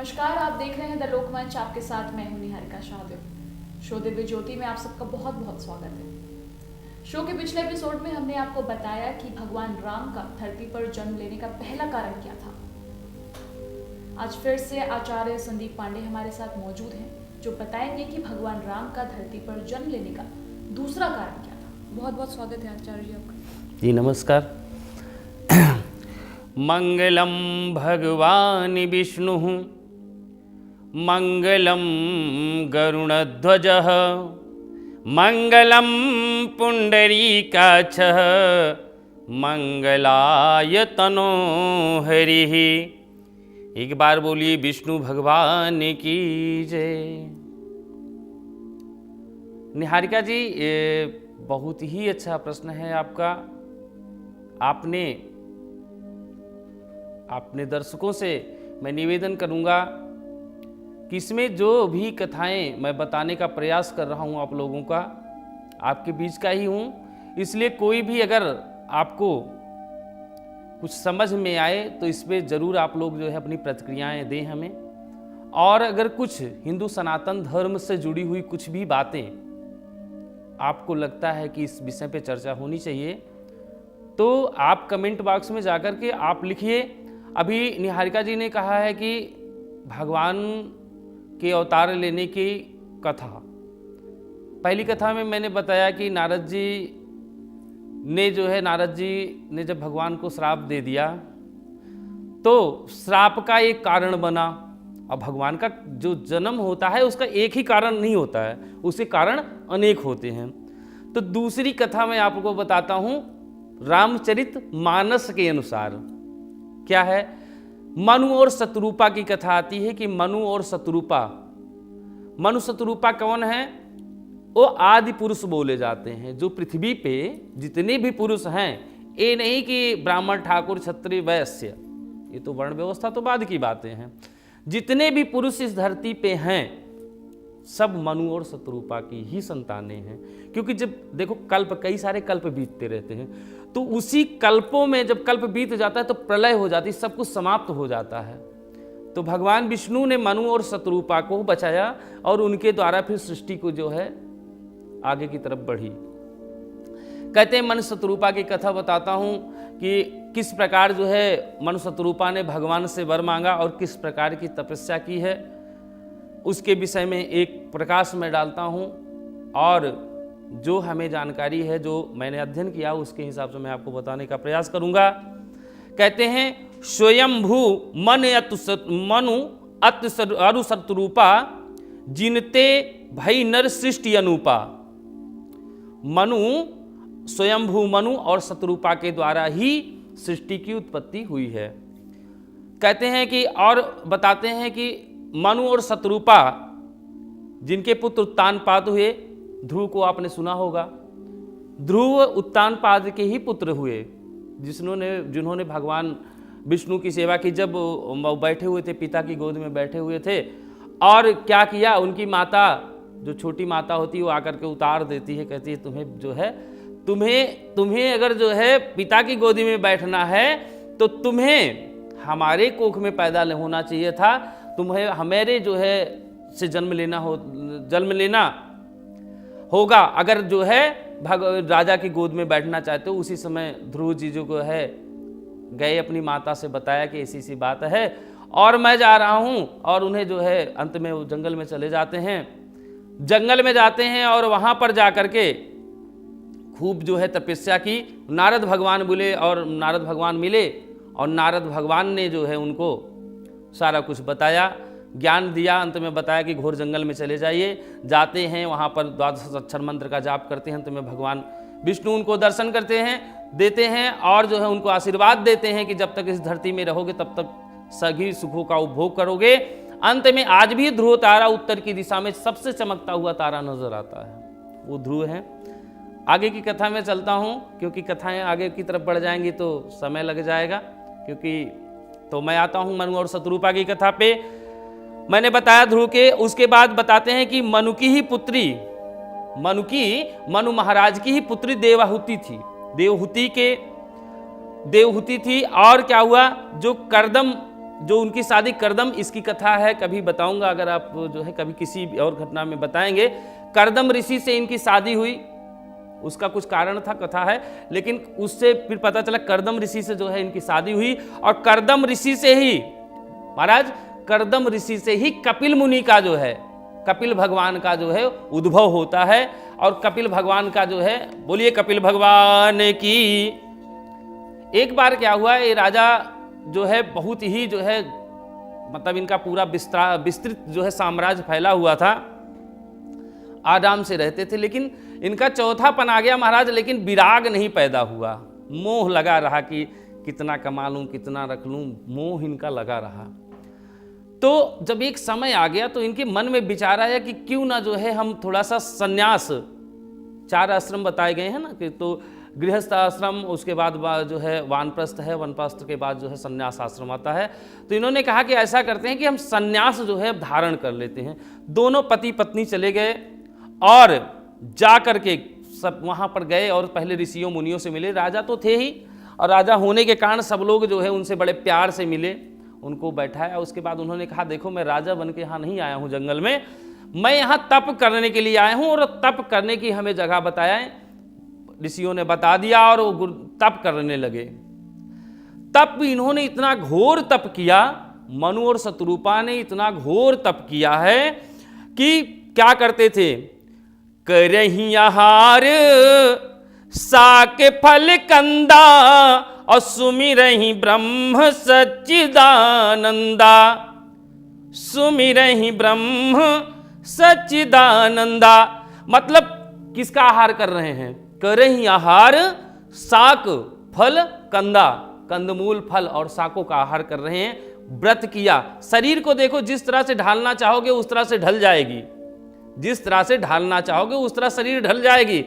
नमस्कार, आप देख रहे हैं द लोकमंच। आपके साथ मैं हूं निहारिका शाहदेव। शो दिव्य ज्योति में आप सबका बहुत बहुत स्वागत है। शो के पिछले एपिसोड में हमने आपको बताया कि भगवान राम का धरती पर जन्म लेने का पहला कारण क्या था। आज फिर से आचार्य संदीप पांडे हमारे साथ मौजूद हैं, जो बताएंगे कि भगवान राम का धरती पर जन्म लेने का दूसरा कारण क्या था। बहुत बहुत स्वागत है आचार्य जी आपका। जी नमस्कार। मंगलम भगवान विष्णु मंगलम गरुणध्वजः मंगलम पुंडरीकाक्षः मंगलाय तनो हरिः। एक बार बोलिए विष्णु भगवान की जय। निहारिका जी, ये बहुत ही अच्छा प्रश्न है आपका। अपने दर्शकों से मैं निवेदन करूंगा कि इसमें जो भी कथाएं मैं बताने का प्रयास कर रहा हूं आप लोगों का, आपके बीच का ही हूं, इसलिए कोई भी अगर आपको कुछ समझ में आए तो इस पर ज़रूर आप लोग जो है अपनी प्रतिक्रियाएं दें हमें। और अगर कुछ हिंदू सनातन धर्म से जुड़ी हुई कुछ भी बातें आपको लगता है कि इस विषय पे चर्चा होनी चाहिए तो आप कमेंट बॉक्स में जाकर के आप लिखिए। अभी निहारिका जी ने कहा है कि भगवान के अवतार लेने की कथा, पहली कथा में मैंने बताया कि नारद जी ने जब भगवान को श्राप दे दिया तो श्राप का एक कारण बना। अब भगवान का जो जन्म होता है उसका एक ही कारण नहीं होता है, उसके कारण अनेक होते हैं। तो दूसरी कथा मैं आपको बताता हूं रामचरित मानस के अनुसार। क्या है? मनु और शत्रुपा की कथा आती है कि मनु शत्रुपा कौन है? वो आदि पुरुष बोले जाते हैं। जो पृथ्वी पे जितने भी पुरुष हैं, ये नहीं कि ब्राह्मण ठाकुर क्षत्रिय वैश्य, ये तो वर्ण व्यवस्था तो बाद की बातें हैं। जितने भी पुरुष इस धरती पे हैं सब मनु और शत्रुपा की ही संतानें हैं। क्योंकि जब देखो कई सारे कल्प बीतते रहते हैं, तो उसी कल्पों में जब कल्प बीत जाता है तो प्रलय हो जाती है, सब कुछ समाप्त हो जाता है। तो भगवान विष्णु ने मनु और शत्रुपा को बचाया और उनके द्वारा फिर सृष्टि को जो है आगे की तरफ बढ़ी। कहते हैं मनु शत्रुपा की कथा बताता हूं कि किस प्रकार जो है मनु शत्रुपा ने भगवान से वर मांगा और किस प्रकार की तपस्या की है, उसके विषय में एक प्रकाश में डालता हूं। और जो हमें जानकारी है, जो मैंने अध्ययन किया, उसके हिसाब से मैं आपको बताने का प्रयास करूंगा। कहते हैं स्वयंभू मनु अरु शत्रुपा जिनते भई नर सृष्टि अनुपा। स्वयंभू मनु और शत्रुपा के द्वारा ही सृष्टि की उत्पत्ति हुई है। कहते हैं कि और बताते हैं कि मनु और शत्रुपा जिनके पुत्र उत्तानपाद हुए, ध्रुव को आपने सुना होगा। ध्रुव उत्तानपाद के ही पुत्र हुए, जिन्होंने भगवान विष्णु की सेवा की। जब बैठे हुए थे, पिता की गोद में बैठे हुए थे, और क्या किया, उनकी माता, जो छोटी माता होती है, वो आकर के उतार देती है। कहती है तुम्हें अगर जो है पिता की गोदी में बैठना है तो तुम्हें हमारे कोख में पैदा होना चाहिए था, तुम्हें हमारे जो है से जन्म लेना होगा अगर जो है राजा की गोद में बैठना चाहते हो। उसी समय ध्रुव जी जो है गए, अपनी माता से बताया कि ऐसी सी बात है और मैं जा रहा हूं। और उन्हें जो है अंत में वो जंगल में चले जाते हैं। जंगल में जाते हैं और वहां पर जाकर के खूब जो है तपस्या की। नारद भगवान मिले और नारद भगवान ने जो है उनको सारा कुछ बताया, ज्ञान दिया। अंत में बताया कि घोर जंगल में चले जाइए। जाते हैं, वहाँ पर 12 अक्षर मंत्र का जाप करते हैं। अंत में भगवान विष्णु उनको दर्शन देते हैं और जो है उनको आशीर्वाद देते हैं कि जब तक इस धरती में रहोगे तब तक सभी सुखों का उपभोग करोगे। अंत में आज भी ध्रुव तारा उत्तर की दिशा में सबसे चमकता हुआ तारा नजर आता है, वो ध्रुव है। आगे की कथा में चलता हूँ, क्योंकि कथाएं आगे की तरफ बढ़ जाएंगी तो समय लग जाएगा। तो मैं आता हूँ मनु और शत्रुपा की कथा पे। मैंने बताया ध्रुव के, उसके बाद बताते हैं कि मनु की ही पुत्री मनु महाराज की ही पुत्री देवहूति थी। देवहूति थी। और क्या हुआ, जो कर्दम जो उनकी शादी करदम, इसकी कथा है, कभी बताऊंगा, अगर आप जो है कभी किसी और घटना में बताएंगे। करदम ऋषि से इनकी शादी हुई, उसका कुछ कारण था, कथा है, लेकिन उससे फिर पता चला करदम ऋषि से जो है इनकी शादी हुई। और करदम ऋषि से ही महाराज, करदम ऋषि से ही कपिल मुनि का जो है, कपिल भगवान का जो है उद्भव होता है। और कपिल भगवान का जो है, बोलिए कपिल भगवान की। एक बार क्या हुआ, ये राजा जो है बहुत ही जो है, मतलब इनका पूरा विस्तृत जो है साम्राज्य फैला हुआ था, आराम से रहते थे, लेकिन इनका चौथापन आ गया महाराज, लेकिन विराग नहीं पैदा हुआ। मोह लगा रहा कि कितना कमा लूं, कितना रख लूं, मोह इनका लगा रहा। तो जब एक समय आ गया तो इनके मन में विचार आया कि क्यों ना जो है हम थोड़ा सा संन्यास, 4 आश्रम बताए गए हैं ना, कि तो गृहस्थ आश्रम, उसके बाद जो है वानप्रस्थ है, वानप्रस्थ के बाद जो है संन्यास आश्रम आता है। तो इन्होंने कहा कि ऐसा करते हैं कि हम संन्यास जो है धारण कर लेते हैं। दोनों पति पत्नी चले गए और जा करके सब वहाँ पर गए और पहले ऋषियों मुनियों से मिले। राजा तो थे ही, और राजा होने के कारण सब लोग जो है उनसे बड़े प्यार से मिले, उनको बैठाया। उसके बाद उन्होंने कहा, देखो मैं राजा बन के यहाँ नहीं आया हूँ जंगल में, मैं यहाँ तप करने के लिए आया हूँ, और तप करने की हमें जगह बताया। ऋषियों ने बता दिया और वो तप करने लगे। तप इन्होंने इतना घोर तप किया, मनु और शत्रुपा ने इतना घोर तप किया है कि क्या करते थे, करही आहार साके फल कंदा और सुमिरहि ब्रह्म सच्चिदानंदा, सुमिरहि ब्रह्म सच्चिदानंदा। मतलब किसका आहार कर रहे हैं, करही आहार साक फल कंदा, कंदमूल फल और साकों का आहार कर रहे हैं। व्रत किया, शरीर को देखो जिस तरह से ढालना चाहोगे उस तरह से ढल जाएगी, जिस तरह से ढालना चाहोगे उस तरह शरीर ढल जाएगी।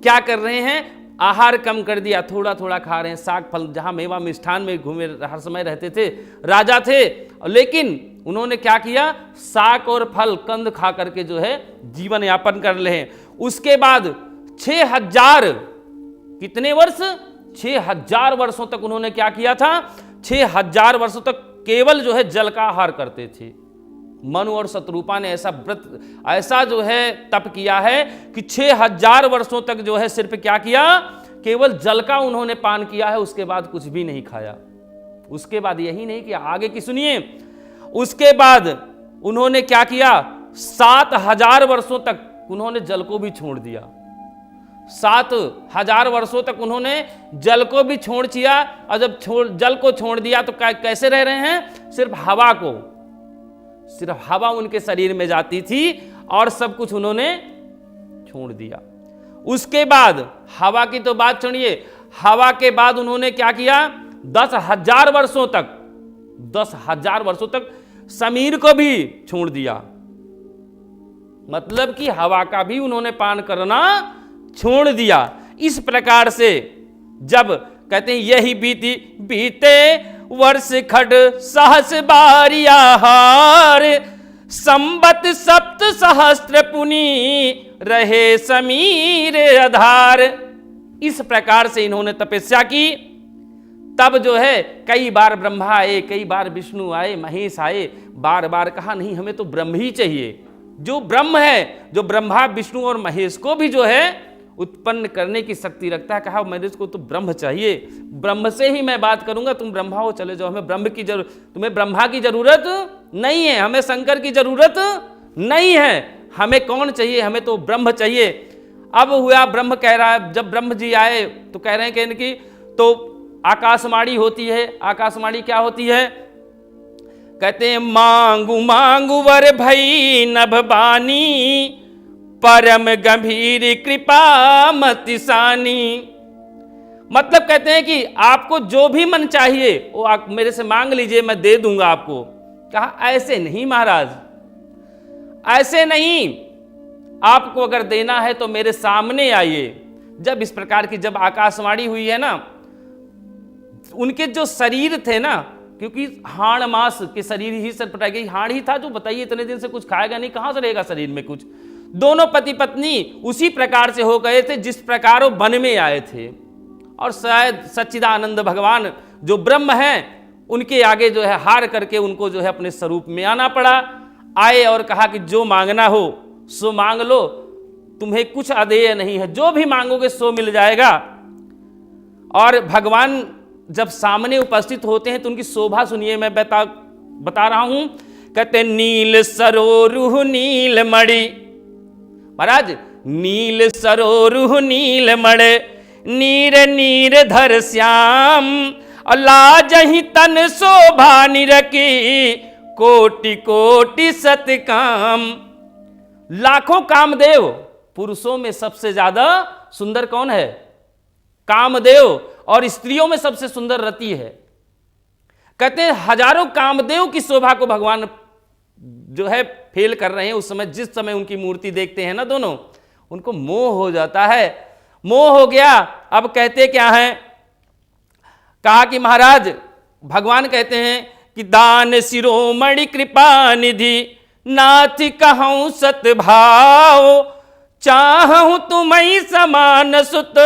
क्या कर रहे हैं, आहार कम कर दिया, थोड़ा थोड़ा खा रहे हैं, साग फल, जहां मेवा मिष्ठान में घूमे हर समय रहते थे, राजा थे, लेकिन उन्होंने क्या किया, साग और फल कंद खा करके जो है जीवन यापन कर ले। उसके बाद 6000 कितने वर्ष, 6000 वर्षों तक उन्होंने क्या किया था, 6000 वर्षों तक केवल जो है जल का आहार करते थे। मनु और शत्रुपा ने ऐसा व्रत, ऐसा जो है तप किया है कि 6000 वर्षों तक जो है सिर्फ क्या किया, केवल जल का उन्होंने पान किया है, उसके बाद कुछ भी नहीं खाया। उसके बाद यही नहीं कि आगे की सुनिए, उसके बाद उन्होंने क्या किया, 7000 वर्षों तक उन्होंने जल को भी छोड़ दिया। 7000 वर्षों तक उन्होंने जल को भी छोड़ दिया, और जब जल को छोड़ दिया तो कैसे रह रहे हैं, सिर्फ हवा को, सिर्फ हवा उनके शरीर में जाती थी और सब कुछ उन्होंने छोड़ दिया। उसके बाद हवा की तो बात छोड़िए, हवा के बाद उन्होंने क्या किया, 10,000 वर्षों तक, 10,000 वर्षों तक समीर को भी छोड़ दिया। मतलब कि हवा का भी उन्होंने पान करना छोड़ दिया। इस प्रकार से जब कहते हैं यही बीते वर्ष खड सहस बारियाहार, संबत सप्त सहस्त्र पुनि रहे समीर आधार। इस प्रकार से इन्होंने तपस्या की। तब जो है कई बार ब्रह्मा आए, कई बार विष्णु आए, महेश आए, बार बार कहा नहीं हमें तो ब्रह्म ही चाहिए, जो ब्रह्म है, जो ब्रह्मा विष्णु और महेश को भी जो है उत्पन्न करने की शक्ति रखता है। कहा मेरे को तो ब्रह्म चाहिए, ब्रह्म से ही मैं बात करूंगा, तुम ब्रह्मा हो चले जाओ, हमें ब्रह्म की जरूरत, तुम्हें ब्रह्मा की जरूरत नहीं है, हमें शंकर की जरूरत नहीं है, हमें कौन चाहिए, हमें तो ब्रह्म चाहिए। अब हुआ ब्रह्म कह रहा है, जब ब्रह्म जी आए तो कह रहे हैं कि तो आकाशवाणी होती है। आकाशवाणी क्या होती है, कहते हैं मांगू मांगू वर भई नभ बानी, परम गंभीर कृपा मति सानी। मतलब कहते हैं कि आपको जो भी मन चाहिए वो आप मेरे से मांग लीजिए, मैं दे दूंगा आपको। कहा ऐसे नहीं महाराज, ऐसे नहीं, आपको अगर देना है तो मेरे सामने आइए। जब इस प्रकार की जब आकाशवाणी हुई है ना, उनके जो शरीर थे ना, क्योंकि हाड़ मांस के शरीर ही सर पटाई गई, हाड़ ही था जो बताइए इतने दिन से कुछ खाएगा नहीं, कहां से रहेगा शरीर में कुछ। दोनों पति पत्नी उसी प्रकार से हो गए थे जिस प्रकार वो वन में आए थे। और शायद सच्चिदानंद भगवान जो ब्रह्म हैं उनके आगे जो है हार करके उनको जो है अपने स्वरूप में आना पड़ा। आए और कहा कि जो मांगना हो सो मांग लो, तुम्हें कुछ अदेय नहीं है, जो भी मांगोगे सो मिल जाएगा। और भगवान जब सामने उपस्थित होते हैं तो उनकी शोभा सुनिए, मैं बता रहा हूं। कहते नील सरोरुह नील मणि, महाराज नील सरोरुह नील मणि, नीर नीर धर श्याम, लाजहि तन शोभा निरकी, कोटि कोटि सतकाम। लाखों कामदेव, पुरुषों में सबसे ज्यादा सुंदर कौन है? कामदेव, और स्त्रियों में सबसे सुंदर रति है। कहते हैं हजारों कामदेव की शोभा को भगवान जो है फेल कर रहे हैं। उस समय जिस समय उनकी मूर्ति देखते हैं ना दोनों, उनको मोह हो जाता है। मोह हो गया। अब कहते क्या हैं? कहा कि महाराज भगवान कहते हैं कि दान शिरोमणि कृपा निधि, नाथ कहूं सतभाव, चाहूं तुम्हें समान सुत,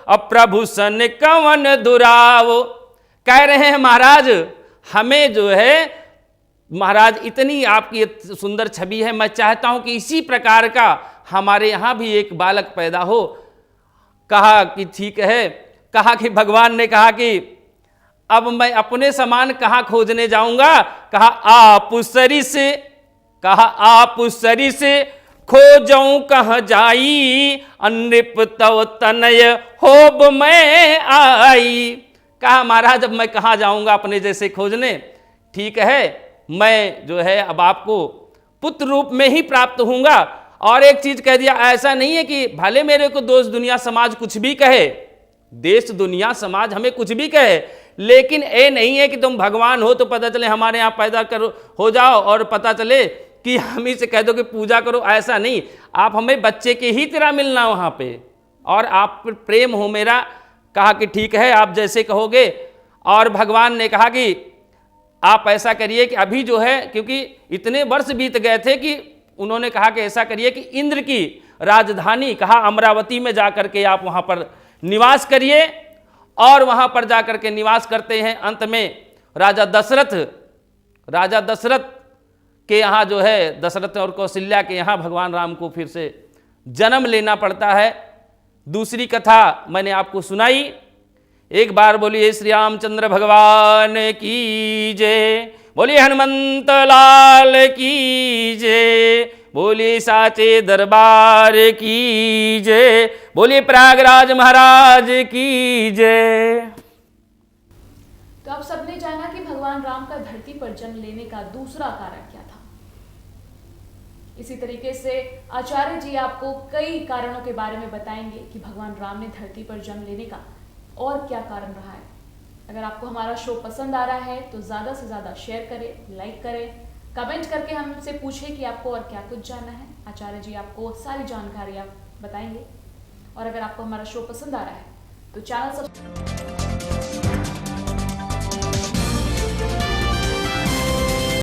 अप्रभु सन कवन दुराव। कह रहे हैं महाराज हमें जो है, महाराज इतनी आपकी सुंदर छवि है, मैं चाहता हूं कि इसी प्रकार का हमारे यहां भी एक बालक पैदा हो। कहा कि ठीक है। कहा कि भगवान ने कहा कि अब मैं अपने समान कहां खोजने जाऊंगा? कहा आप सरिस, कहा आप सरिस खोजऊं कह जाई, अनृप तव तनय होब मैं आई। कहा महाराज अब मैं कहां जाऊंगा अपने जैसे खोजने? ठीक है, मैं जो है अब आपको पुत्र रूप में ही प्राप्त होऊंगा। और एक चीज कह दिया, ऐसा नहीं है कि भले मेरे को देश दुनिया समाज कुछ भी कहे, देश दुनिया समाज हमें कुछ भी कहे, लेकिन ये नहीं है कि तुम भगवान हो तो पता चले हमारे यहाँ पैदा करो हो जाओ और पता चले कि हम ही से कह दो कि पूजा करो। ऐसा नहीं, आप हमें बच्चे के ही तरह मिलना वहाँ पे, और आप पर प्रेम हो मेरा। कहा कि ठीक है आप जैसे कहोगे। और भगवान ने कहा कि आप ऐसा करिए कि अभी जो है, क्योंकि इतने वर्ष बीत गए थे कि उन्होंने कहा कि ऐसा करिए कि इंद्र की राजधानी कहा अमरावती में जाकर के आप वहाँ पर निवास करिए। और वहाँ पर जाकर के निवास करते हैं। अंत में राजा दशरथ के यहाँ जो है, दशरथ और कौशल्या के यहाँ भगवान राम को फिर से जन्म लेना पड़ता है। दूसरी कथा मैंने आपको सुनाई। एक बार बोलिए श्री रामचंद्र भगवान की जय, बोलिए हनुमंत लाल की जय, बोलिए साचे दरबार की जय, बोलिए प्रयागराज महाराज की जय। तो आप सबने जाना कि भगवान राम का धरती पर जन्म लेने का दूसरा कारण क्या था। इसी तरीके से आचार्य जी आपको कई कारणों के बारे में बताएंगे कि भगवान राम ने धरती पर जन्म लेने का और क्या कारण रहा है। अगर आपको हमारा शो पसंद आ रहा है तो ज़्यादा से ज़्यादा शेयर करें, लाइक करें, कमेंट करके हमसे पूछें कि आपको और क्या कुछ जानना है। आचार्य जी आपको सारी जानकारियाँ बताएंगे। और अगर आपको हमारा शो पसंद आ रहा है तो चैनल सब्सक्राइब